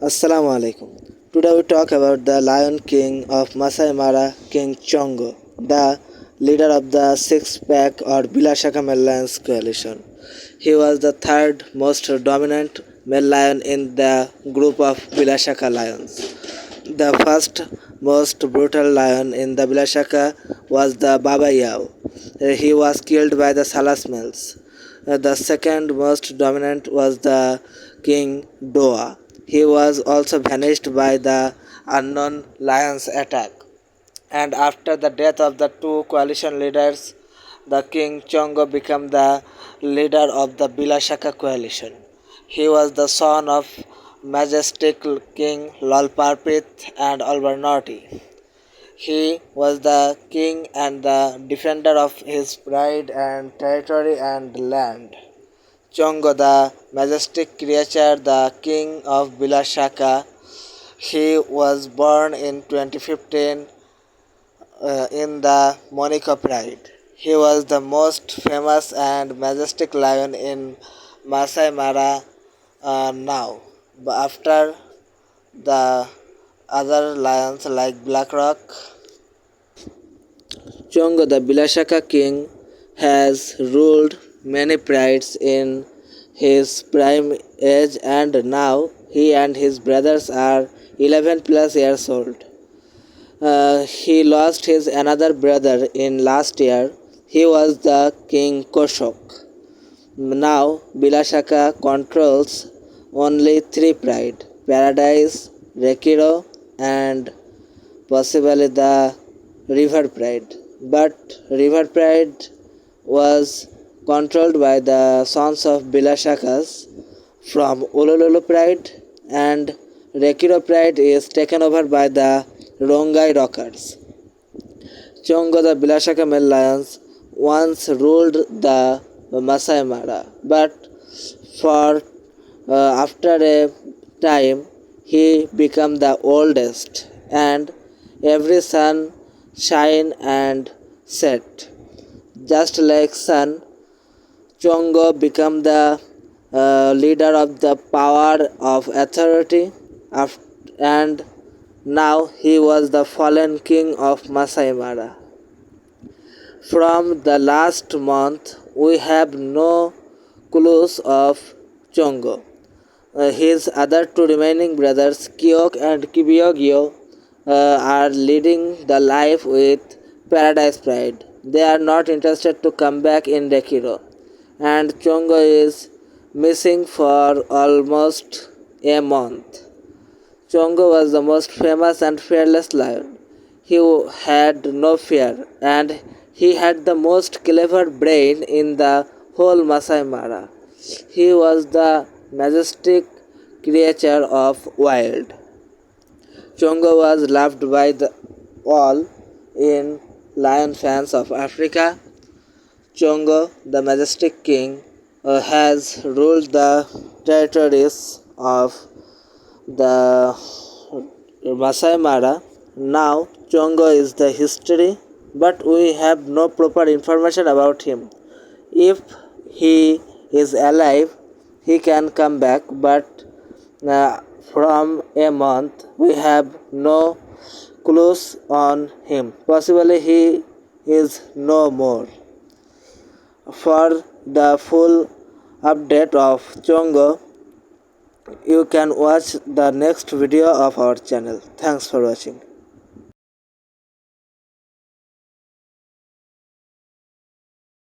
Assalamu alaikum. Today we talk about the Lion King of Masai Mara, King Chongo, the leader of the Six Pack or Bilashaka Male Lions coalition. He was the third most dominant male lion in the group of Bilashaka lions. The first most brutal lion in the Bilashaka was the Baba Yao. He was killed by the Salas males. The second most dominant was the King Doa. He was also vanished by the unknown lion's attack. And after the death of the two coalition leaders, the King Chongo became the leader of the Bilashaka coalition. He was the son of majestic King Lalparpit and Albarnoti. He was the king and the defender of his pride and territory and land. Chongo, the majestic creature, the king of Bilashaka, he was born in 2015 in the Monaco Pride. He was the most famous and majestic lion in Masai Mara now, but after the other lions like Blackrock. Chongo, the Bilashaka king, has ruled many prides in his prime age, and now he and his brothers are 11 plus years old. He lost his another brother in last year. He was the King Koshok. Now Bilashaka controls only three pride: Paradise, Rekiro, and possibly the River Pride. But River Pride was controlled by the sons of Bilashakas from Ulululu Pride, and Rekiro Pride is taken over by the Rongai Rockers. Chongo, the Bilashaka male lions, once ruled the Masai Mara, but for after a time he became the oldest, and every sun shine and set. Just like sun, Chongo became the leader of the power of authority, and now he was the fallen king of Masai Mara. From the last month, we have no clues of Chongo. His other two remaining brothers, Kiok and Kibiogio, are leading the life with Paradise Pride. They are not interested to come back in Rekiro, and Chongo is missing for almost a month. Chongo was the most famous and fearless lion. He had no fear, and he had the most clever brain in the whole Masai Mara. He was the majestic creature of wild. Chongo was loved by all in lion fans of Africa. Chongo, the majestic king, has ruled the territories of the Masai Mara. Now Chongo is the history, but we have no proper information about him. If he is alive, he can come back, but from a month we have no clues on him. Possibly he is no more. For the full update of Chongo, you can watch the next video of our channel. Thanks for watching.